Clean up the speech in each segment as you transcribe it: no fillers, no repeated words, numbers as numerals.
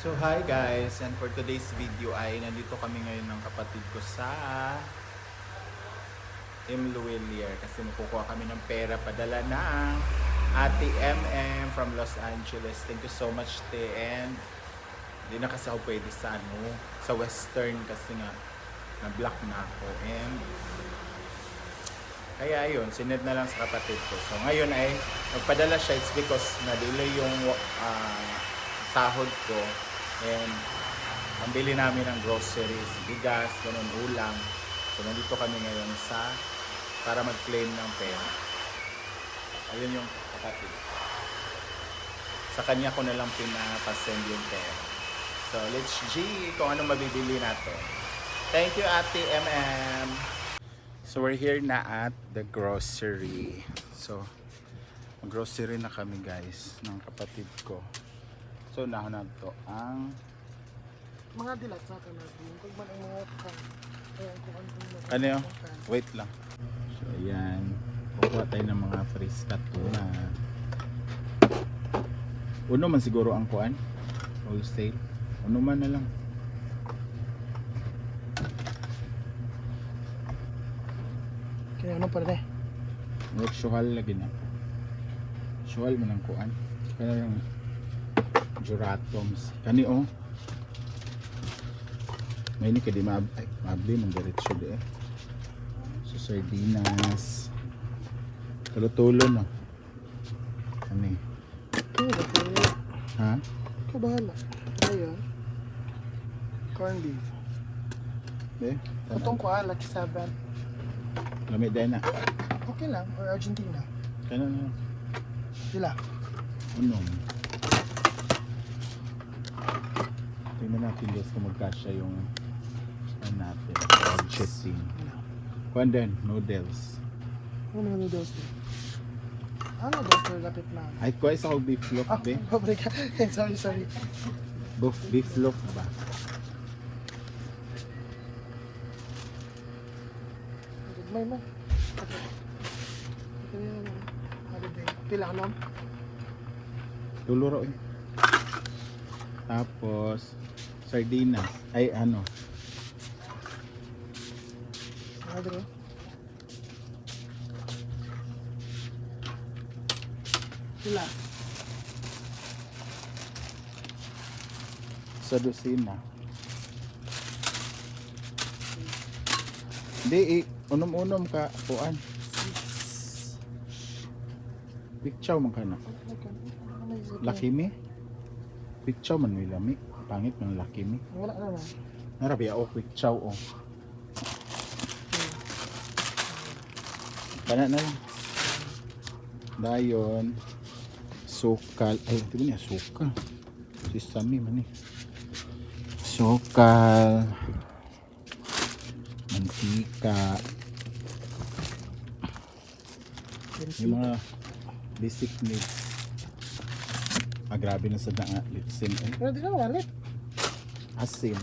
So hi guys, and for today's video ay nandito kami ngayon ng kapatid ko sa Imluwilier kasi makukuha kami ng pera padala ng Ate MM from Los Angeles. Thank you so much te, and hindi na kasi ako pwede sa sa Western kasi nga na-block na ako, and kaya yun, sinend na lang sa kapatid ko. So ngayon ay magpadala siya, it's because na-delay yung sahod ko, and pambili namin ng groceries, bigas, ganun, ulam. So nandito kami ngayon para mag-claim ng pera. Ayun yung kapatid. Sa kanya ko na lang pinapasend yung pera. So let's see kung ano mabibili natin. Thank you Ate MM. So we're here na at the grocery. So grocery na kami guys ng kapatid ko. So nahanap to ang mga dilat sa akin natin. Kung man ang mga kan. Ayan, kung ano ano yun? Wait lang. So ayan, kukuha tayo ng mga friska tuna. Uno man siguro ang kuan, wholesale. Uno man na lang. Kaya ano pa rin eh. Suhal lagi na. Suhal man ang kuan. Kaya yung Juratoms. Kani oh. May ni kadi mabli ng diretso de. So sardinas. Tulo-tulo no. Ani. Kaya ba? Ha? Kabahala. Ayun. Corn beef. Be. Itong kuha, Lucky 7. Lami din na. Okay lang. Or Argentina. Kano na. Sila. Unom. Tingnan natin guys kung magkasya yung natin. Budgeting. Kuan din, noodles. Ano mga noodles din? Ano noodles din lapit na? Ay, kuha isa ko beef loaf, Ah, be. pabrika. Sorry. Beef loaf ba? May mo. Ito yung holiday. Pila ka nom? Tuluro eh. Tapos sardinas. Ay ano. Ano rin? Pila. Sa dosina. Hindi unom-unom ka kuan. Picture man ka na. Laki mi. Picture man may lami. Pangit man laki mi. Wala naman. Narabi ako picture oh. Kana na lang. Dayon. Sukal. Ay, ito niya sukal. Sesame man eh. Sukal. Mantika. Yung mga basic needs. Grabe na sa nga litsin eh. Pero di na walit. Asin.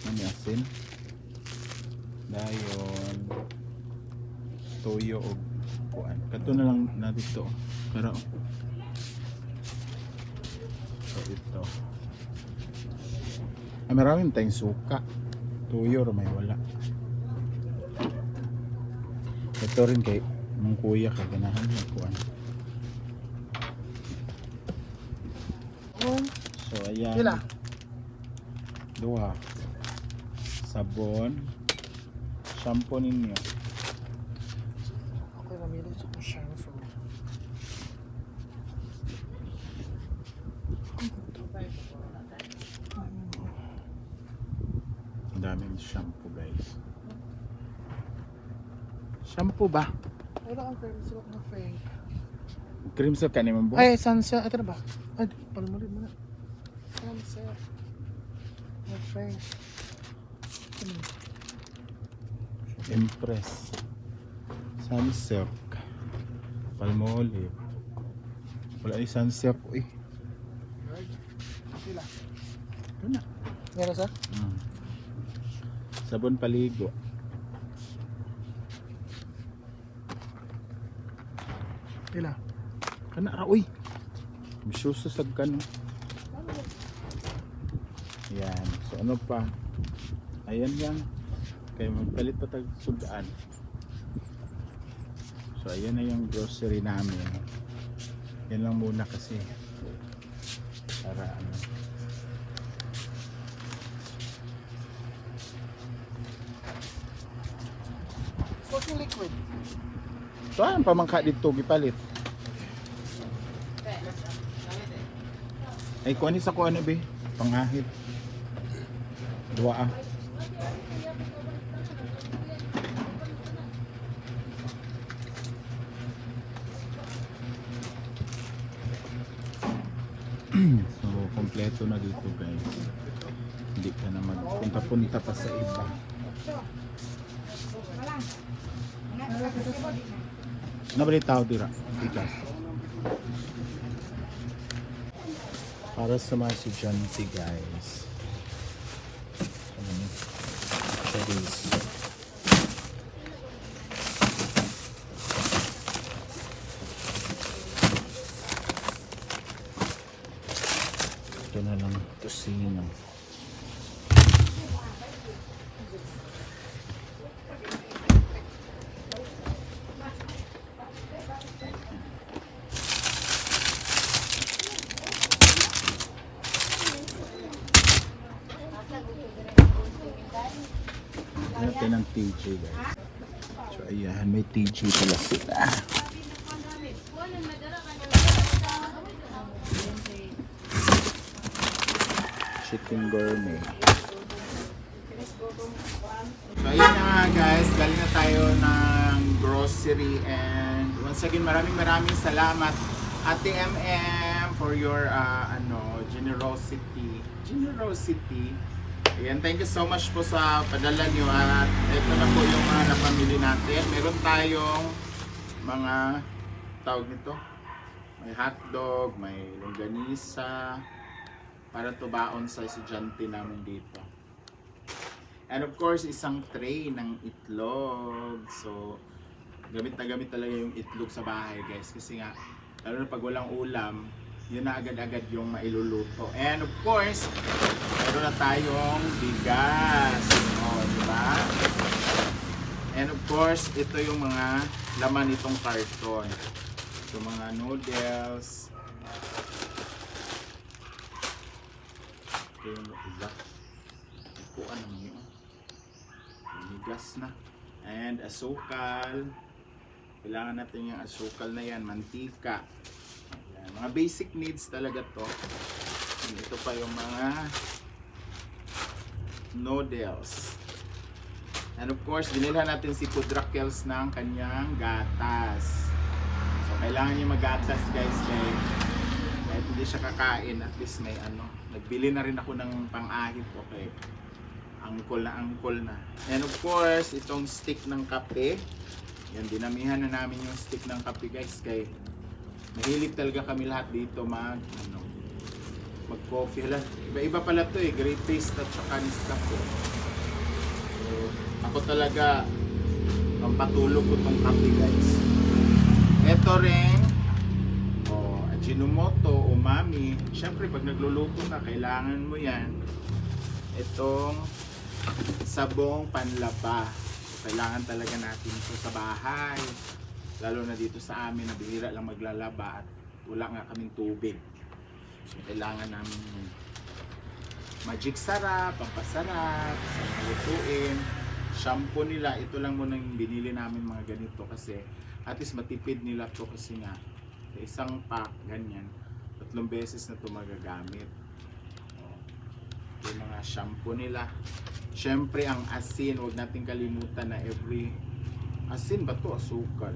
Ano asin? Dayon. Toyo o kuan. Kato na lang na dito. Pero so ito. Maraming tayong suka. Toyo ro may wala. Ito rin kay mong kuya kaganahan ng kuan. So ayan. Pila. Duha. Sabon. Shampoo ninyo. Ako yung mamili sa kong shampoo. Ang daming shampoo guys. Shampoo ba? Wala ang cream silk na fake. Cream silk ka naman po? Ay, sunset. Ito na ba? Ay, palumulit mo na. Sunset. Na fake. Impress. Sunsilk. Palmolive. Wala yung sunsilk. Uy. Pila. Ito na. Meron sa? Sabon paligo. Pila. Kana ra uy. Misususag ka no. Yan. So ano pa? Ayan yan. Kaya magpalit pa tag sudan. So ayan na yung grocery namin. Yan lang muna kasi. Para ano. What's yung liquid? So ang pamangka dito gipalit. Ay kuani sa kuani be. Pangahit. Dua ah. So kompleto na dito guys. Hindi ka na magpunta-punta pa sa iba. Nabalitaw dira. Tikas. Para sa mga estudyante guys. Cherries. Ito na lang tosino. Natin ang TJ guys. So ayan, may TJ pala sila. Chicken gourmet. So ayan na nga guys, galing na tayo ng grocery and once again maraming salamat Ate MM for your generosity. Ayan, thank you so much po sa padala nyo at ito na po yung mga napamili natin. Meron tayong mga tawag nito. May hotdog, may longganisa para tubaon sa estudyante namin dito. And of course, isang tray ng itlog. So, gamit na gamit talaga yung itlog sa bahay guys. Kasi nga, lalo na pag walang ulam, yun na agad-agad yung mailuluto. And of course, meron na tayong bigas. O, diba? And of course, ito yung mga laman nitong karton. So, mga noodles. Ito yung iba. Ikuan naman yun. Bigas na. And asukal. Kailangan natin yung asukal na yan. Mantika. Ayan. Mga basic needs talaga to. And ito pa yung mga noodles. And of course, dinilhan natin si Kudrakels ng kanyang gatas. So, kailangan niya magatas guys. Kahit hindi siya kakain, at least may ano. Nagbili na rin ako ng pang-ahit. Okay. Angkol na. And of course, itong stick ng kape. Yan, dinamihan na namin yung stick ng kape guys. Kaya mahilig talaga kami lahat dito mag-coffee. Hala, iba-iba pala to great taste at saka Nescafe. So, ako talaga pampatulog ko tong kape guys. Ito rin Ajinomoto, umami. Siyempre pag nagluluto ka, kailangan mo yan. Itong sabong panlaba. So, kailangan talaga natin ito sa bahay. Lalo na dito sa amin, nabihira lang maglalaba at wala nga kaming tubig. So, kailangan namin yung magic sarap, pampasarap, sa lutuin. Shampoo nila, ito lang muna yung binili namin mga ganito kasi at least matipid nila to kasi nga sa isang pack, ganyan, 3 beses na ito magagamit. Yung mga shampoo nila. Syempre ang asin, huwag natin kalimutan na asin ba to? Asukal.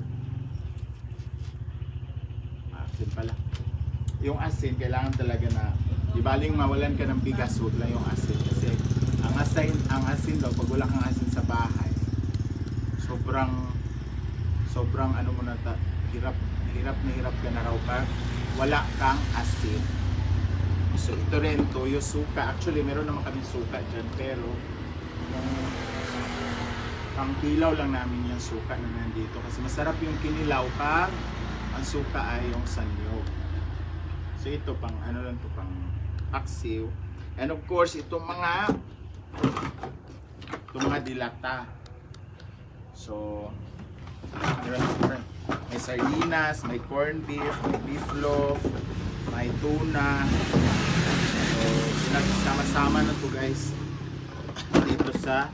Asin pala. Yung asin, kailangan talaga na di baling mawalan ka ng bigas, huwag lang yung asin. Kasi ang asin daw, pag wala kang asin sa bahay, sobrang ano mo na hirap ka na raw pag wala kang asin. So ito rin, toyo suka. Actually, meron naman kami suka dyan, pero pang kilaw lang namin yung suka na nandito. Kasi masarap yung kinilaw pag ang suka ay yung sanyog. So ito pang ano lang to, pang paksiw. And of course, itong mga dilata. So ano lang to, friend? May sardinas, may corned beef, may beef loaf, may tuna. So sama-sama na to guys dito sa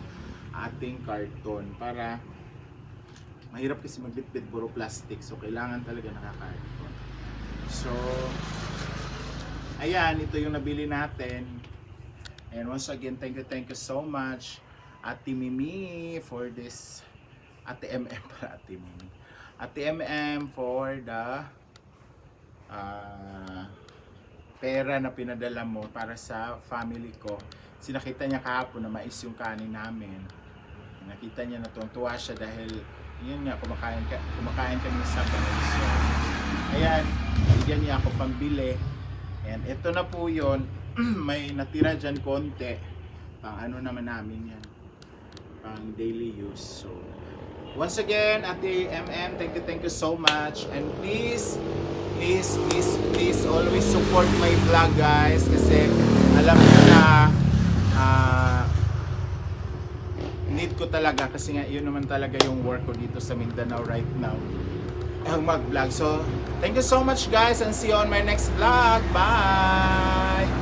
ating karton para mahirap kasi magbitbit puro plastic, so kailangan talaga naka-karton. So ayan, ito yung nabili natin. And once again, thank you so much Ate Mimi for this. Ate MM para Ate Mimi. Ate MM for the pera na pinadala mo para sa family ko. Sinakita niya kahapon na mais yung kanin namin. Nakita niya na tuwa siya dahil yun nga, kumakain kami sa bahay. So, ayan, bigyan niya ako pambili. And ito na po yun. May natira dyan konti. Pang ano naman namin yan. Pang daily use. So, once again, Ate MM, thank you so much. And please always support my vlog guys. Kasi alam ko na need ko talaga. Kasi nga yun naman talaga yung work ko dito sa Mindanao right now. Ang mag-vlog. So, thank you so much guys and see you on my next vlog. Bye!